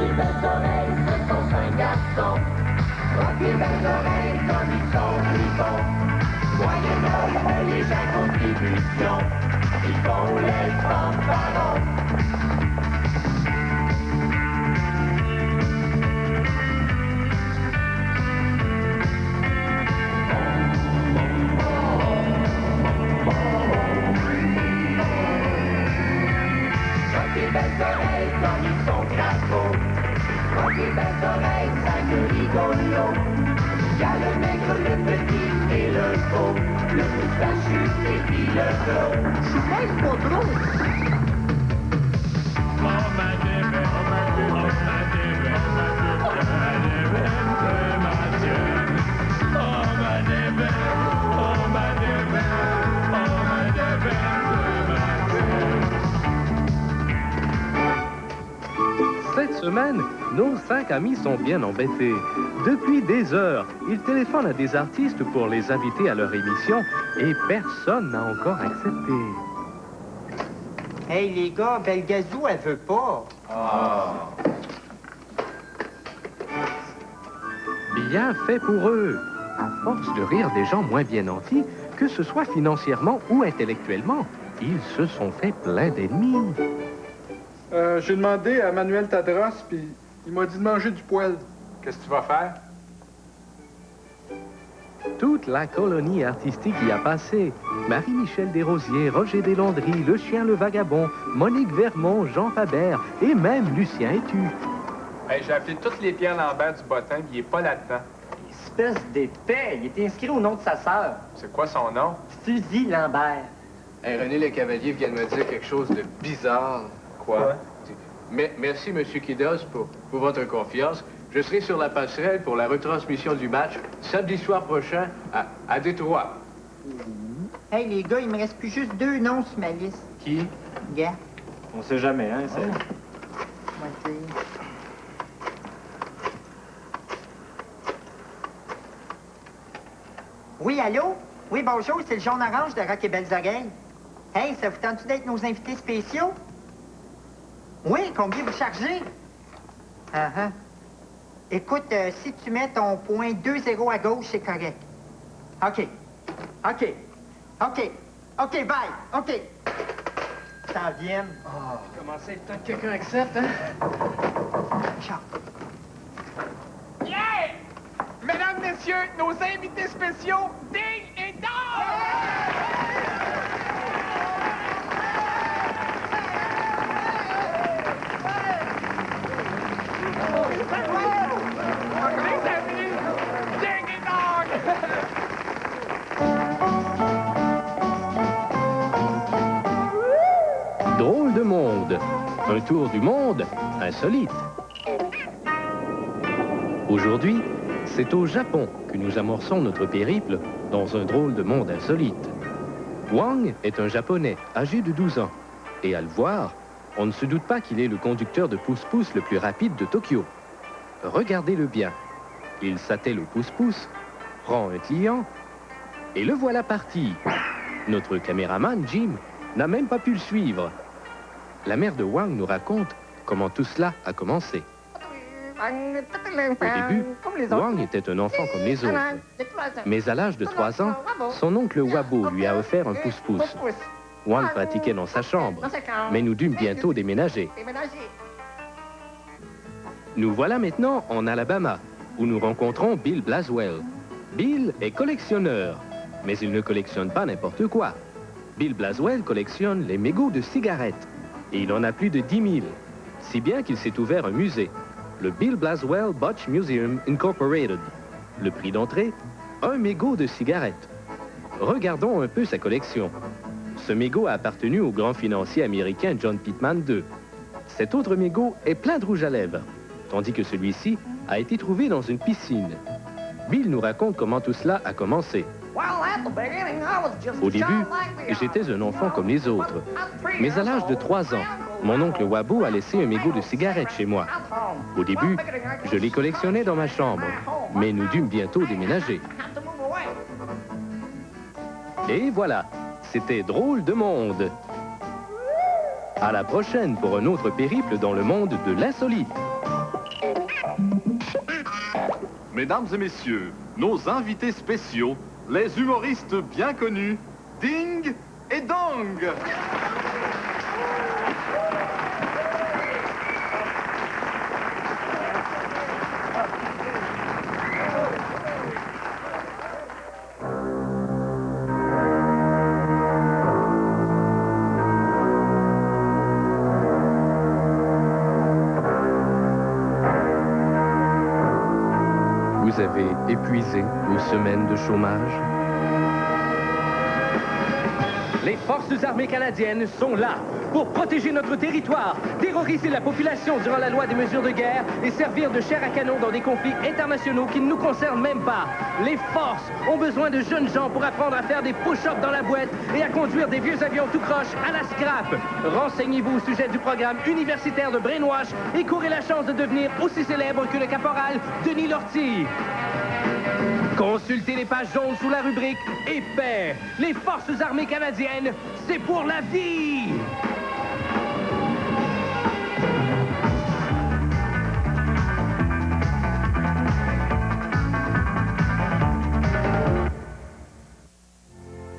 les belles oreilles, ce sont 5 garçons. Rock les belles oreilles comme ils sont bons. Moyennant les gens contribution, ils font les fanfarons. Rock les belles oreilles comme ils sont crapauds. Rock les belles oreilles, ça que rigolo. Y a le maigre, le petit et le beau, le moustachu et puis le gros. Je suis même pas drôle. Cette semaine, nos 5 amis sont bien embêtés. Depuis des heures, ils téléphonent à des artistes pour les inviter à leur émission et personne n'a encore accepté. Hey les gars, Belgazou, elle veut pas. Bien fait pour eux. À force de rire des gens moins bien nantis, que ce soit financièrement ou intellectuellement, ils se sont fait plein d'ennemis. J'ai demandé à Manuel Tadros, puis il m'a dit de manger du poêle. Qu'est-ce que tu vas faire? Toute la colonie artistique y a passé. Marie-Michel Desrosiers, Roger Deslandry, Le Chien le Vagabond, Monique Vermont, Jean Faber et même Lucien Etu. Hey, j'ai appelé toutes les Pierre Lambert du bottin, puis il est pas là-dedans. Espèce d'épais, il est inscrit au nom de sa sœur. C'est quoi son nom? Suzy Lambert. Hey, René Le Cavalier vient de me dire quelque chose de bizarre. Quoi? Merci, M. Kidos, pour votre confiance. Je serai sur la passerelle pour la retransmission du match samedi soir prochain à Détroit. Hey les gars, il me reste plus juste 2 noms sur ma liste. Qui? Gars. On sait jamais, hein, ça. Moi, dire. Oui, allô? Oui, bonjour, c'est le jaune-orange de Rock et Belles Oreilles. Hey, ça vous tente d'être nos invités spéciaux? Oui, combien vous chargez? Écoute, si tu mets ton point 2-0 à gauche, c'est correct. OK. Bye. OK. Ça vient. Comment ça, tant que quelqu'un accepte, hein? Ciao. Yeah! Mesdames, messieurs, nos invités spéciaux, Ding et Dong! Les amis, Ding et Dong! Drôle de monde. Un tour du monde insolite. Aujourd'hui, c'est au Japon que nous amorçons notre périple dans un drôle de monde insolite. Wang est un Japonais âgé de 12 ans. Et à le voir, on ne se doute pas qu'il est le conducteur de pouce-pouce le plus rapide de Tokyo. Regardez-le bien. Il s'attelle au pouce-pouce, prend un client, et le voilà parti. Notre caméraman, Jim, n'a même pas pu le suivre. La mère de Wang nous raconte comment tout cela a commencé. Au début, Wang était un enfant comme les autres. Mais à l'âge de 3 ans, son oncle Wabo lui a offert un pouce-pouce. Wang pratiquait dans sa chambre, mais nous dûmes bientôt déménager. Nous voilà maintenant en Alabama, où nous rencontrons Bill Blaswell. Bill est collectionneur, mais il ne collectionne pas n'importe quoi. Bill Blaswell collectionne les mégots de cigarettes, et il en a plus de 10 000, si bien qu'il s'est ouvert un musée, le Bill Blaswell Botch Museum Incorporated. Le prix d'entrée, 1 mégot de cigarettes. Regardons un peu sa collection. Ce mégot a appartenu au grand financier américain John Pittman II. Cet autre mégot est plein de rouge à lèvres, tandis que celui-ci a été trouvé dans une piscine. Bill nous raconte comment tout cela a commencé. Au début, j'étais un enfant comme les autres. Mais à l'âge de 3 ans, mon oncle Wabo a laissé un mégot de cigarette chez moi. Au début, je les collectionnais dans ma chambre, mais nous dûmes bientôt déménager. Et voilà, c'était drôle de monde. À la prochaine pour un autre périple dans le monde de l'insolite. Mesdames et messieurs, nos invités spéciaux, les humoristes bien connus, Ding et Dong. Vous avez épuisé vos semaines de chômage? Les forces armées canadiennes sont là pour protéger notre territoire, terroriser la population durant la loi des mesures de guerre et servir de chair à canon dans des conflits internationaux qui ne nous concernent même pas. Les forces ont besoin de jeunes gens pour apprendre à faire des push-ups dans la boîte et à conduire des vieux avions tout croche à la scrap. Renseignez-vous au sujet du programme universitaire de Brainwash et courez la chance de devenir aussi célèbre que le caporal Denis Lortie. Consultez les pages jaunes sous la rubrique « Épais ». Les forces armées canadiennes, c'est pour la vie!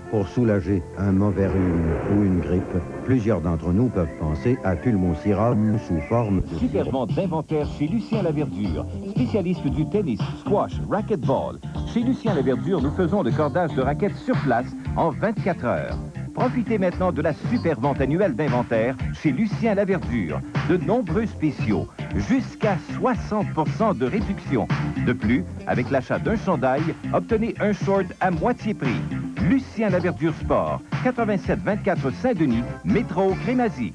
Pour soulager un mauvais rhume ou une grippe, plusieurs d'entre nous peuvent penser à Pulmocirab sous forme de Super vente d'inventaire chez Lucien Laverdure, spécialiste du tennis, squash, racquetball. Chez Lucien Laverdure, nous faisons le cordage de raquettes sur place en 24 heures. Profitez maintenant de la super vente annuelle d'inventaire chez Lucien Laverdure. De nombreux spéciaux, jusqu'à 60% de réduction. De plus, avec l'achat d'un chandail, obtenez un short à moitié prix. Lucien Laverdure Sport, 87-24 Saint-Denis, métro Crémazie.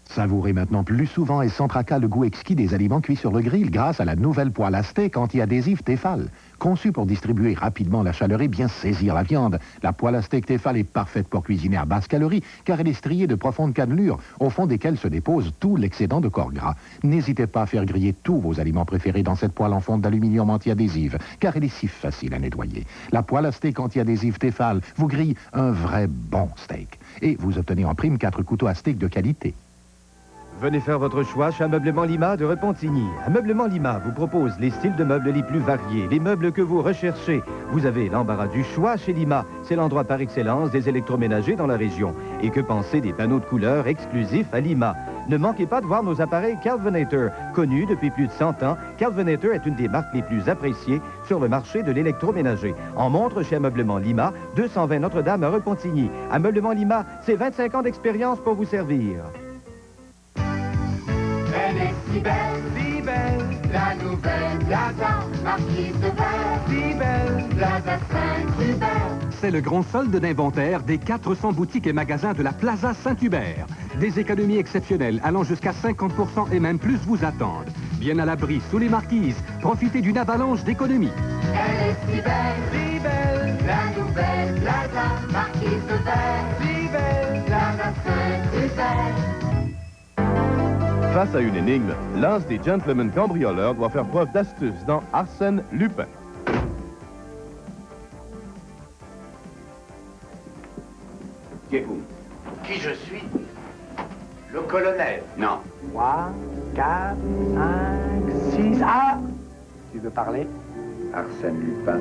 Savourez maintenant plus souvent et sans tracas le goût exquis des aliments cuits sur le grill grâce à la nouvelle poêle à steak anti-adhésif Tefal. Conçue pour distribuer rapidement la chaleur et bien saisir la viande, la poêle à steak Tefal est parfaite pour cuisiner à basse calorie car elle est striée de profondes cannelures au fond desquelles se dépose tout l'excédent de corps gras. N'hésitez pas à faire griller tous vos aliments préférés dans cette poêle en fonte d'aluminium anti-adhésive car elle est si facile à nettoyer. La poêle à steak anti-adhésive Tefal vous grille un vrai bon steak. Et vous obtenez en prime 4 couteaux à steak de qualité. Venez faire votre choix chez Ameublement Lima de Repentigny. Ameublement Lima vous propose les styles de meubles les plus variés, les meubles que vous recherchez. Vous avez l'embarras du choix chez Lima. C'est l'endroit par excellence des électroménagers dans la région. Et que penser des panneaux de couleurs exclusifs à Lima? Ne manquez pas de voir nos appareils Kelvinator. Connus depuis plus de 100 ans, Kelvinator est une des marques les plus appréciées sur le marché de l'électroménager. En montre chez Ameublement Lima, 220 Notre-Dame à Repentigny. Ameublement Lima, c'est 25 ans d'expérience pour vous servir. Elle est si belle, la nouvelle Plaza, marquise de verre, si belle, Plaza Saint-Hubert. C'est le grand solde d'inventaire des 400 boutiques et magasins de la Plaza Saint-Hubert. Des économies exceptionnelles allant jusqu'à 50% et même plus vous attendent. Bien à l'abri sous les marquises, profitez d'une avalanche d'économies. Elle est si belle, la nouvelle Plaza, marquise de verre, si belle, Plaza Saint-Hubert. Face à une énigme, l'un des gentlemen cambrioleurs doit faire preuve d'astuce dans Arsène Lupin. Qui je suis? Le colonel. Non. 3, 4, 5, 6... Ah! Tu veux parler? Arsène Lupin,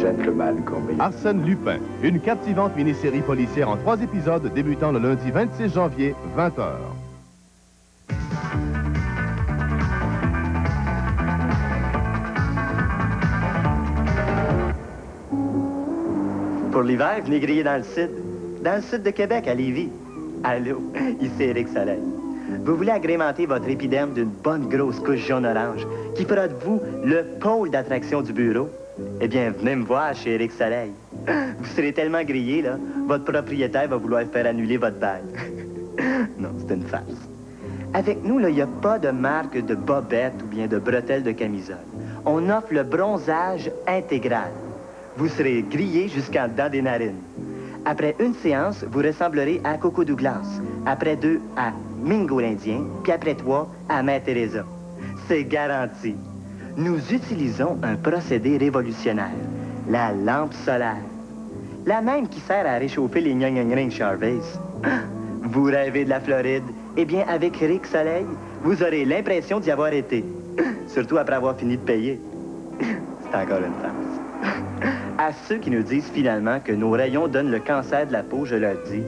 gentleman cambrioleur. Arsène Lupin, une captivante mini-série policière en 3 épisodes débutant le lundi 26 janvier, 20h. Pour l'hiver, venez griller dans le sud. Dans le sud de Québec, à Lévis. Allô, ici Éric Soleil. Vous voulez agrémenter votre épiderme d'une bonne grosse couche jaune-orange qui fera de vous le pôle d'attraction du bureau? Eh bien, venez me voir chez Éric Soleil. Vous serez tellement grillé, là, votre propriétaire va vouloir faire annuler votre bail. Non, c'est une farce. Avec nous, il n'y a pas de marque de bobette ou bien de bretelles de camisole. On offre le bronzage intégral. Vous serez grillé jusqu'en dedans des narines. Après une séance, vous ressemblerez à Coco Douglas. Après 2, à Mingo l'Indien. Puis après 3, à Mère Teresa. C'est garanti. Nous utilisons un procédé révolutionnaire. La lampe solaire. La même qui sert à réchauffer les gnang Charveys. Vous rêvez de la Floride? Eh bien, avec Rick Soleil, vous aurez l'impression d'y avoir été. Surtout après avoir fini de payer. C'est encore une farce. À ceux qui nous disent finalement que nos rayons donnent le cancer de la peau, je leur dis,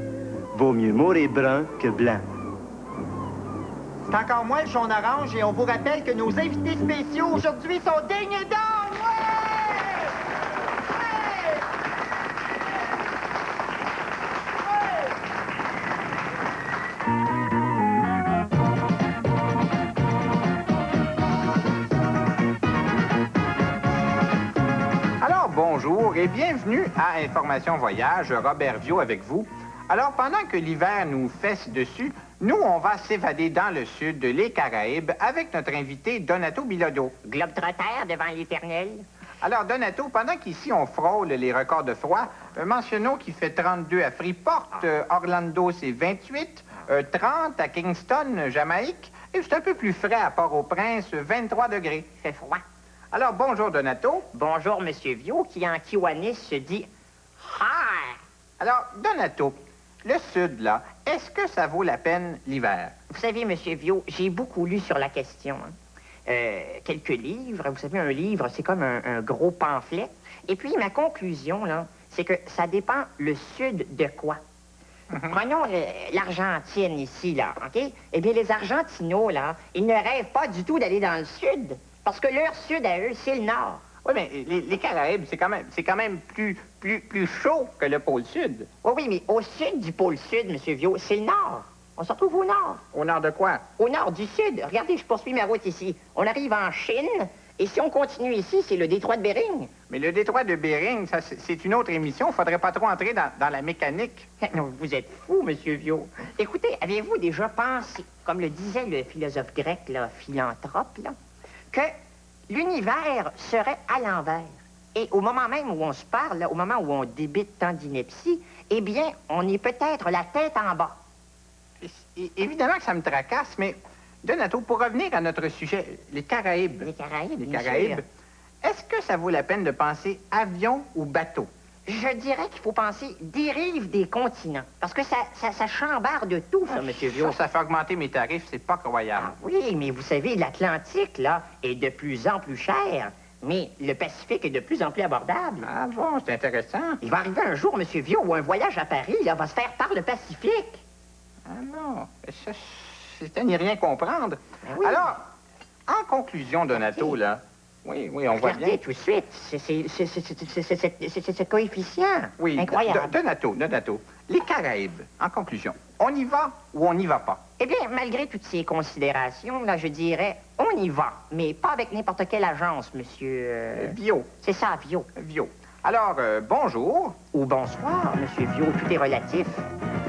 vaut mieux mourir brun que blanc. C'est encore moi le jaune-orange et on vous rappelle que nos invités spéciaux aujourd'hui sont dignes et d'or! Alors, bonjour et bienvenue à Information Voyage, Robert Viau avec vous. Alors, pendant que l'hiver nous fesse dessus, nous, on va s'évader dans le sud, les Caraïbes, avec notre invité Donato Bilodeau. Globe-trotter devant l'éternel. Alors, Donato, pendant qu'ici on frôle les records de froid, mentionnons qu'il fait 32 à Freeport, Orlando c'est 28, 30 à Kingston, Jamaïque, et c'est un peu plus frais à Port-au-Prince, 23 degrés. C'est froid. Alors, bonjour, Donato. Bonjour, Monsieur Viau, qui en kiwanis se dit « Hi ». Alors, Donato, le sud, là, est-ce que ça vaut la peine l'hiver? Vous savez, Monsieur Viau, j'ai beaucoup lu sur la question. Quelques livres. Vous savez, un livre, c'est comme un gros pamphlet. Et puis, ma conclusion, là, c'est que ça dépend le sud de quoi. Prenons l'Argentine ici, là, OK? Eh bien, les Argentinos, là, ils ne rêvent pas du tout d'aller dans le sud, parce que leur sud à eux, c'est le nord. Oui, mais les Caraïbes, c'est quand même plus chaud que le pôle sud. Oui, oui, mais au sud du pôle sud, Monsieur Viau, c'est le nord. On se retrouve au nord. Au nord de quoi? Au nord du sud. Regardez, je poursuis ma route ici. On arrive en Chine, et si on continue ici, c'est le détroit de Bering. Mais le détroit de Bering, ça, c'est une autre émission. Faudrait pas trop entrer dans la mécanique. Non, vous êtes fou, Monsieur Viau. Écoutez, avez-vous déjà pensé, comme le disait le philosophe grec, là, Philanthrope, là, que l'univers serait à l'envers? Et au moment même où on se parle, là, au moment où on débite tant d'inepties, eh bien, on est peut-être la tête en bas. Évidemment que ça me tracasse, mais, Donato, pour revenir à notre sujet, les Caraïbes. Les Caraïbes, Les bien Caraïbes. sûr. Est-ce que ça vaut la peine de penser avion ou bateau? Je dirais qu'il faut penser dérive des continents. Parce que ça chambarde tout, ça, Monsieur Viau. Ça fait augmenter mes tarifs, c'est pas croyable. Ah, oui, mais vous savez, l'Atlantique, là, est de plus en plus cher. Mais le Pacifique est de plus en plus abordable. Ah bon, c'est intéressant. Il va arriver un jour, Monsieur Viau, où un voyage à Paris, là, va se faire par le Pacifique. Ah non, ça, c'est à n'y rien comprendre. Ben oui. Alors, en conclusion, Donato, là, oui, on voit bien. Regardez tout de suite, c'est ce coefficient. Oui, incroyable. Donato, les Caraïbes, en conclusion, on y va ou on n'y va pas? Eh bien, malgré toutes ces considérations, là, je dirais, on y va, mais pas avec n'importe quelle agence, monsieur... Bio. C'est ça, Viau. Viau. Alors, bonjour. Ou bonsoir, monsieur Viau, tout est relatif.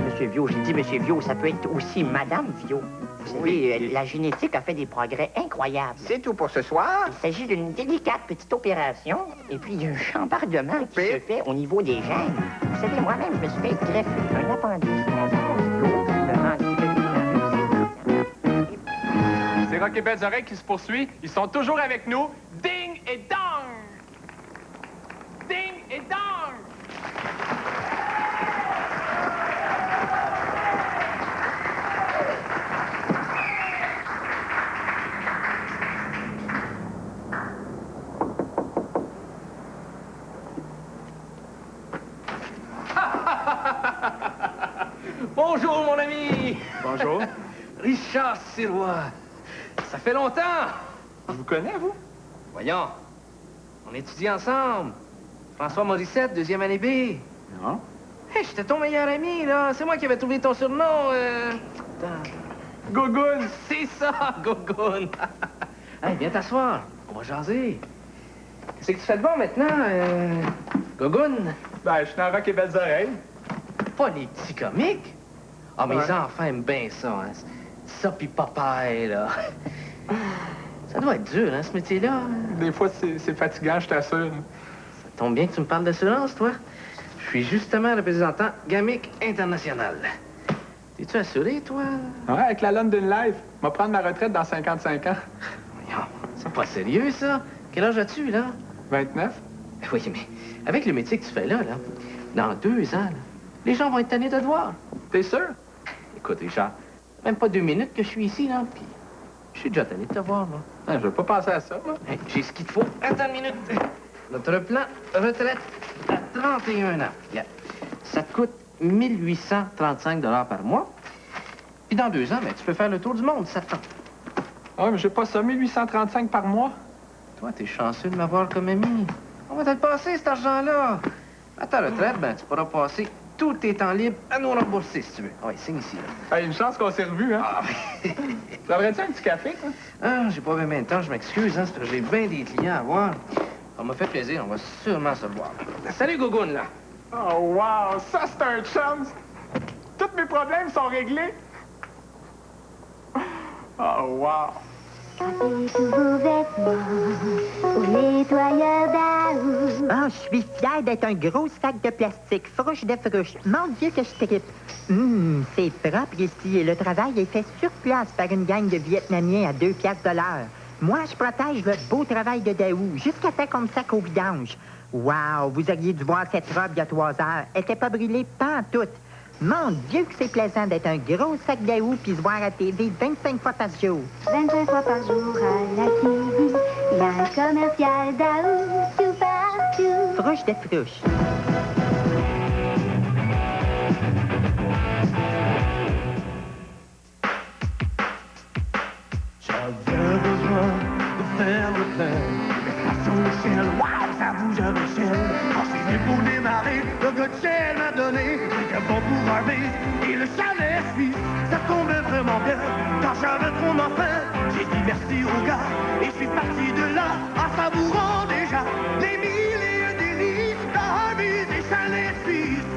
Monsieur Viau, j'ai dit monsieur Viau, ça peut être aussi madame Viau. Vous savez, la génétique a fait des progrès incroyables. C'est tout pour ce soir. Il s'agit d'une délicate petite opération, et puis il y a un chambardement qui se fait au niveau des gènes. Vous savez, moi-même, je me suis fait greffer un appendice. C'est Rock et Belles Oreilles qui se poursuit. Ils sont toujours avec nous. Ding et dong! Ding et dong! Bonjour, mon ami! Bonjour. Richard Sirois. Ça fait longtemps! Je vous connais, vous? Voyons. On étudie ensemble. François Morissette, deuxième année B. Non. Hé, j'étais ton meilleur ami, là. C'est moi qui avais trouvé ton surnom. Gogoun! C'est ça, Gogoun! Hey, viens t'asseoir. On va jaser. Qu'est-ce que tu fais de bon maintenant, Gogoun? Ben, je suis dans Rock et Belles Oreilles. Pas les petits comiques? Ah, mes Ouais. enfants aiment bien ça, hein. Ça pis Popeye, là. Ça doit être dur, hein, ce métier-là. Des fois, c'est fatigant, je t'assure. Ça tombe bien que tu me parles d'assurance, toi. Je suis justement représentant Gamic International. T'es-tu assuré, toi? Ouais, avec la London Life. Je vais prendre ma retraite dans 55 ans. Voyons, c'est pas sérieux, ça. Quel âge as-tu, là? 29. Oui, mais avec le métier que tu fais là, dans 2 ans, là, les gens vont être tannés de te voir. T'es sûr? Écoute, Richard, même pas 2 minutes que je suis ici, là, puis je suis déjà tanné de te voir, moi. Ah, je veux pas penser à ça, moi. Hey, j'ai ce qu'il te faut. Attends une minute. Notre plan retraite à 31 ans. Yeah. Ça te coûte 1835 $ par mois. Puis dans 2 ans, ben, tu peux faire le tour du monde, ça te tente. Ah, mais j'ai pas ça, 1835 par mois. Toi, t'es chanceux de m'avoir comme ami. On va te le passer, cet argent-là. À ta retraite, ben, tu pourras passer tous tes temps libres à nous rembourser, si tu veux. Ah oui, signe ici, là. Hey, une chance qu'on s'est revus, hein? Ah, Prendrais-tu un petit café, toi? ah, j'ai pas bien de temps, je m'excuse, hein, c'est parce que j'ai bien des clients à voir. Ça m'a fait plaisir, on va sûrement se voir. Salut, Gougoune, là. Oh, wow! Ça, c'est un chance! Tous mes problèmes sont réglés! Oh, wow! Passez tous vos vêtements au nettoyeur d'Aou. Ah, je suis fière d'être un gros sac de plastique, frouche de frouche. Mon Dieu que je trippe. C'est propre ici et le travail est fait sur place par une gang de Vietnamiens à 2 piastres de l'heure. Moi, je protège le beau travail de Daou jusqu'à temps qu'on me sac au vidange. Wow, vous auriez dû voir cette robe il y a 3 heures. Elle était pas brûlée pantoute. Mon Dieu que c'est plaisant d'être un gros sac Daou puis se voir à TV 25 fois par jour. 25 fois par jour à la TV, il y a un commercial Daou tout partout. Frouche de frouche. J'avais besoin de faire le plein. Sur l'échelle, waouh, ça bouge à l'échelle. Quand c'est venu pour démarrer, le gars de Shell m'a donné un bon pour un bise. Et le chalet suisse, ça tombait vraiment bien. Quand j'avais trop d'enfants, j'ai dit merci au gars. Et je suis parti de là, en savourant déjà les mille et un délices d'un bise et chalet suisse.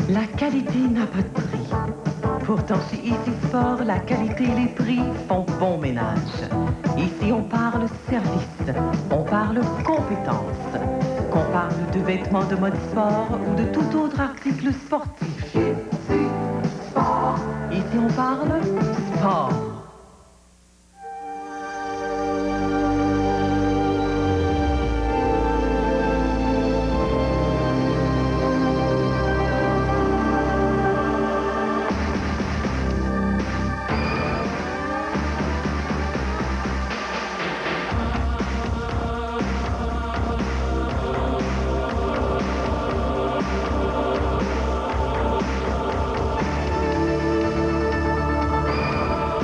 La qualité n'a pas de prix. Pourtant, chez Easy Sport, la qualité et les prix font bon ménage. Ici, on parle service, on parle compétence, qu'on parle de vêtements de mode sport ou de tout autre article sportif. Ici, on parle sport.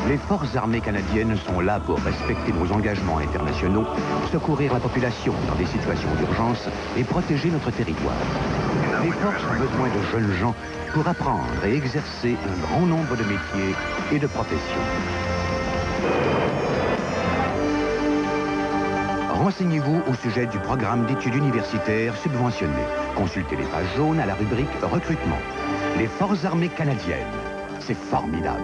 Les forces armées canadiennes sont là pour respecter nos engagements internationaux, secourir la population dans des situations d'urgence et protéger notre territoire. Les forces ont besoin de jeunes gens pour apprendre et exercer un grand nombre de métiers et de professions. Renseignez-vous au sujet du programme d'études universitaires subventionné. Consultez les pages jaunes à la rubrique recrutement. Les forces armées canadiennes, c'est formidable.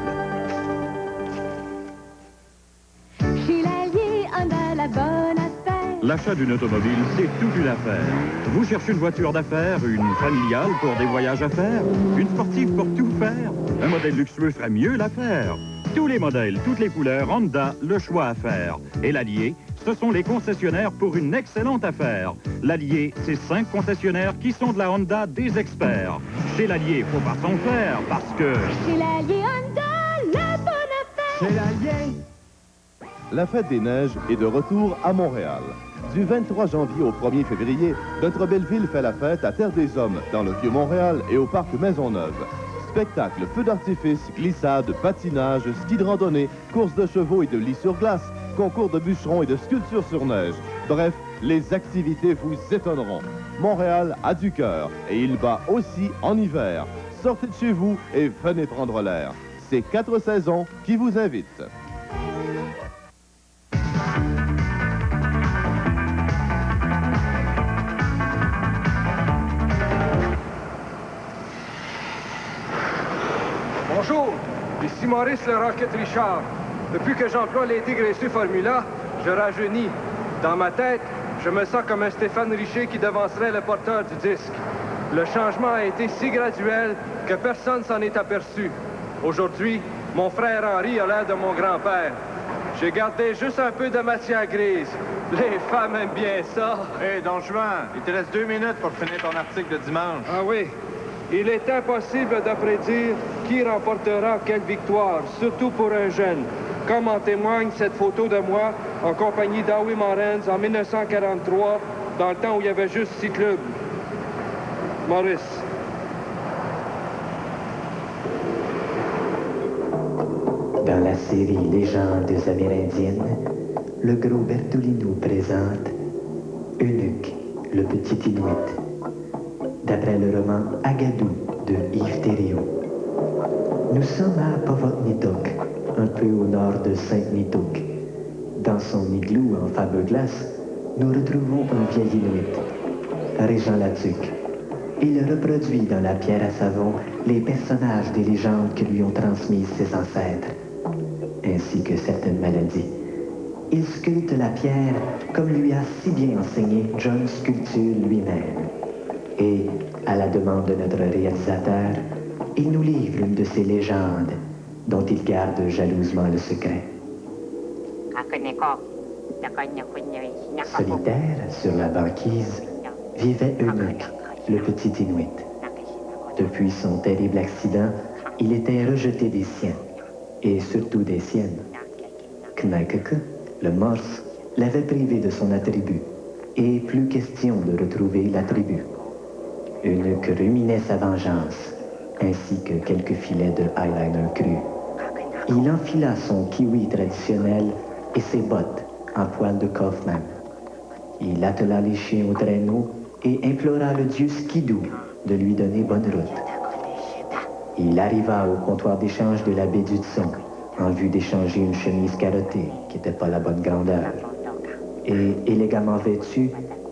Chez l'Allier, on a la bonne affaire. L'achat d'une automobile, c'est toute une affaire. Vous cherchez une voiture d'affaires, une familiale pour des voyages à faire, une sportive pour tout faire. Un modèle luxueux ferait mieux l'affaire. Tous les modèles, toutes les couleurs, Honda, le choix à faire. Et l'Allier, ce sont les concessionnaires pour une excellente affaire. L'Allier, c'est 5 concessionnaires qui sont de la Honda des experts. Chez l'Allier, faut pas s'en faire parce que... Chez l'Allier Honda, la bonne affaire. Chez l'Allier. La fête des neiges est de retour à Montréal. Du 23 janvier au 1er février, notre belle ville fait la fête à Terre des Hommes, dans le Vieux-Montréal et au parc Maisonneuve. Spectacles, feux d'artifice, glissades, patinage, ski de randonnée, courses de chevaux et de lits sur glace, concours de bûcherons et de sculptures sur neige. Bref, les activités vous étonneront. Montréal a du cœur et il bat aussi en hiver. Sortez de chez vous et venez prendre l'air. C'est 4 saisons qui vous invitent. Bonjour, ici Maurice le Rocket Richard. Depuis que j'emploie l'intégressé Formula, je rajeunis. Dans ma tête, je me sens comme un Stéphane Richer qui devancerait le porteur du disque. Le changement a été si graduel que personne s'en est aperçu. Aujourd'hui, mon frère Henri a l'air de mon grand-père. J'ai gardé juste un peu de matière grise. Les femmes aiment bien ça. Hé, Don Juan, il te reste 2 minutes pour finir ton article de dimanche. Ah oui. Il est impossible de prédire qui remportera quelle victoire, surtout pour un jeune. Comme en témoigne cette photo de moi en compagnie d'Howie Morenz en 1943, dans le temps où il y avait juste 6 clubs. Maurice. Dans la série Légendes amérindiennes, le gros Bertolino présente Eunuque, le petit Inuit, d'après le roman Agadou de Yves Thériault. Nous sommes à Povotnitok, un peu au nord de Saint-Nitouk. Dans son igloo en fiberglass, nous retrouvons un vieil Inuit, Régent Latuc. Il reproduit dans la pierre à savon les personnages des légendes que lui ont transmises ses ancêtres, ainsi que certaines maladies. Il sculpte la pierre comme lui a si bien enseigné John Sculpture lui-même. Et, à la demande de notre réalisateur, il nous livre une de ces légendes dont il garde jalousement le secret. Solitaire sur la banquise, vivait Eunuque, le petit Inuit. Depuis son terrible accident, il était rejeté des siens, et surtout des siennes. Knaikeke, le morse, l'avait privé de son attribut, et plus question de retrouver l'attribut. Eunuque ruminait sa vengeance, ainsi que quelques filets de eyeliner cru. Il enfila son kiwi traditionnel et ses bottes en poil de Kaufman. Il attela les chiens au traîneau et implora le dieu Skidoo de lui donner bonne route. Il arriva au comptoir d'échange de la baie d'Hudson en vue d'échanger une chemise carottée qui n'était pas la bonne grandeur. Et, élégamment vêtu,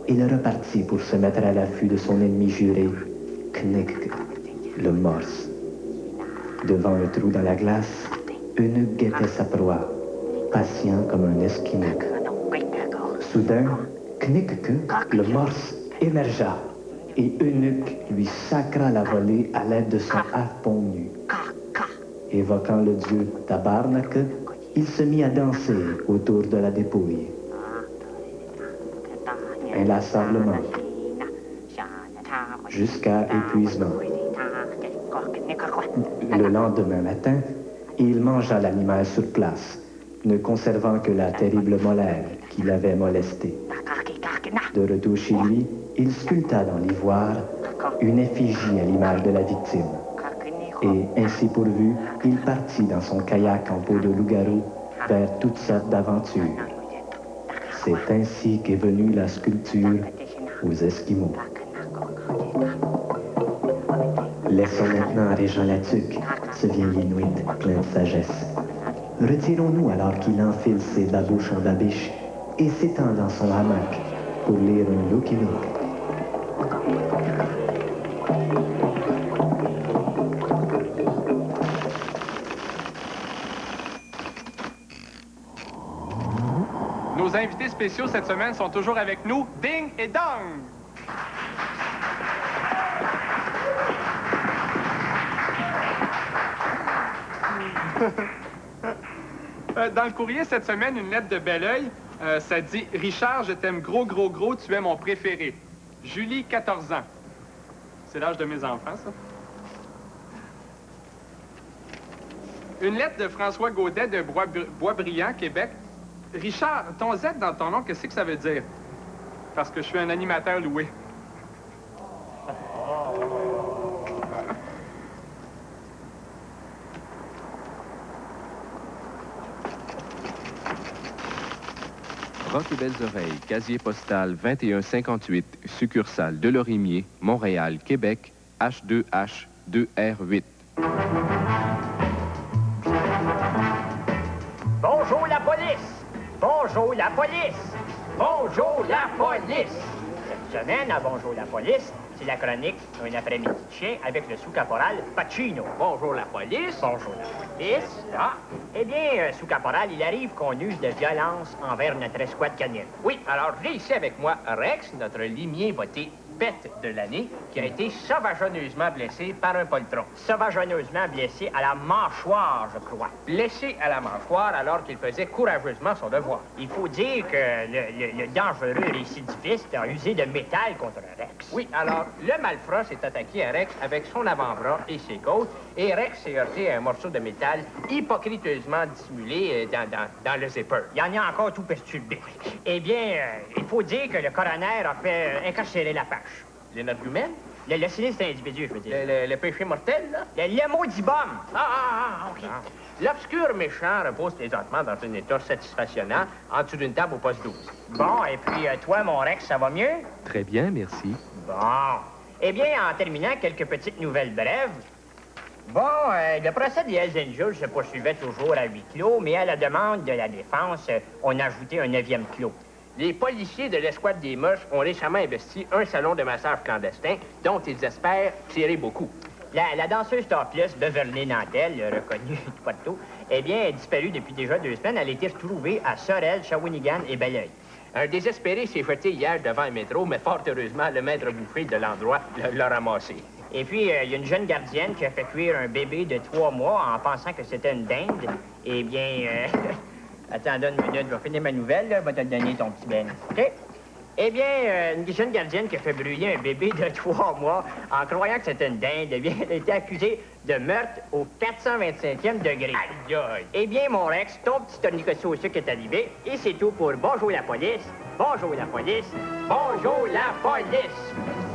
il repartit pour se mettre à l'affût de son ennemi juré, Knick, le morse. Devant un trou dans la glace, Eunuque guettait sa proie, patient comme un esquimau. Soudain, Knick, le morse, émergea, et Eunuque lui sacra la volée à l'aide de son harpon nu. Évoquant le dieu Tabarnak, il se mit à danser autour de la dépouille. Inlassablement, jusqu'à épuisement. Le lendemain matin, il mangea l'animal sur place, ne conservant que la terrible molaire qui l'avait molesté. De retour chez lui, il sculpta dans l'ivoire une effigie à l'image de la victime. Et ainsi pourvu, il partit dans son kayak en peau de loup-garou vers toutes sortes d'aventures. C'est ainsi qu'est venue la sculpture aux Esquimaux. Laissons maintenant à Régent Latuc, ce vieil Inuit plein de sagesse. Retirons-nous alors qu'il enfile ses babouches en babiche et s'étend dans son hamac pour lire un Lucky Luke. Nos invités spéciaux cette semaine sont toujours avec nous, Ding et Dong! Dans le courrier cette semaine, une lettre de bel oeil, ça dit « Richard, je t'aime gros, gros, gros, tu es mon préféré. Julie, 14 ans. » C'est l'âge de mes enfants, ça. Une lettre de François Gaudet de Boisbriand, Québec. Richard, ton Z dans ton nom, qu'est-ce que ça veut dire? Parce que je suis un animateur loué. Rock et Belles Oreilles, casier postal 2158, succursale de Lorimier, Montréal, Québec, H2H 2R8. Bonjour la police! Bonjour la police! Bonjour la police! Cette semaine, à Bonjour la police, c'est la chronique Un après-midi de chien avec le sous-caporal Pacino. Bonjour la police! Bonjour la police! Ah! Eh bien, sous-caporal, il arrive qu'on use de violence envers notre escouade canine. Oui, alors j'ai ici avec moi Rex, notre limier botté pet de l'année qui a été sauvageusement blessé par un poltron. Sauvageusement blessé à la mâchoire, je crois. Blessé à la mâchoire alors qu'il faisait courageusement son devoir. Il faut dire que le dangereux récidiviste a usé de métal contre Rex. Oui, alors, le malfrat s'est attaqué à Rex avec son avant-bras et ses côtes, et Rex s'est heurté à un morceau de métal hypocriteusement dissimulé dans le zipper. Il y en a encore tout perturbé. Eh bien, il faut dire que le coroner a fait incarcérer l'Apache. L'énergumène? Le sinistre individu, je veux dire. Le péché mortel, là? Le maudit bum! OK. L'obscur méchant repose présentement dans un état satisfactionnant en dessous d'une table au poste 12. Bon, et puis toi, mon Rex, ça va mieux? Très bien, merci. Bon. Eh bien, en terminant, quelques petites nouvelles brèves. Bon, le procès des Hells Angels se poursuivait toujours à huis clos, mais à la demande de la défense, on a ajouté un 9e clos. Les policiers de l'escouade des Moches ont récemment investi un salon de massage clandestin dont ils espèrent tirer beaucoup. La danseuse topless Beverly Nantel, reconnue de Poitou, eh bien, est disparue depuis déjà 2 semaines. Elle a été retrouvée à Sorel, Shawinigan et Belleuil. Un désespéré s'est jeté hier devant un métro, mais fort heureusement, le maître bouffé de l'endroit l'a ramassé. Et puis, il y a une jeune gardienne qui a fait cuire un bébé de 3 mois en pensant que c'était une dinde. Eh bien, attends, donne une minute, je vais finir ma nouvelle, là, je vais te donner ton petit ben. OK? Eh bien, une jeune gardienne qui a fait brûler un bébé de 3 mois en croyant que c'était une dinde, eh bien, elle a été accusée de meurtre au 425e degré. Aïe, aïe. Eh bien, mon Rex, ton petit tourniquet au sucre est arrivé, et c'est tout pour Bonjour la police, Bonjour la police, Bonjour la police.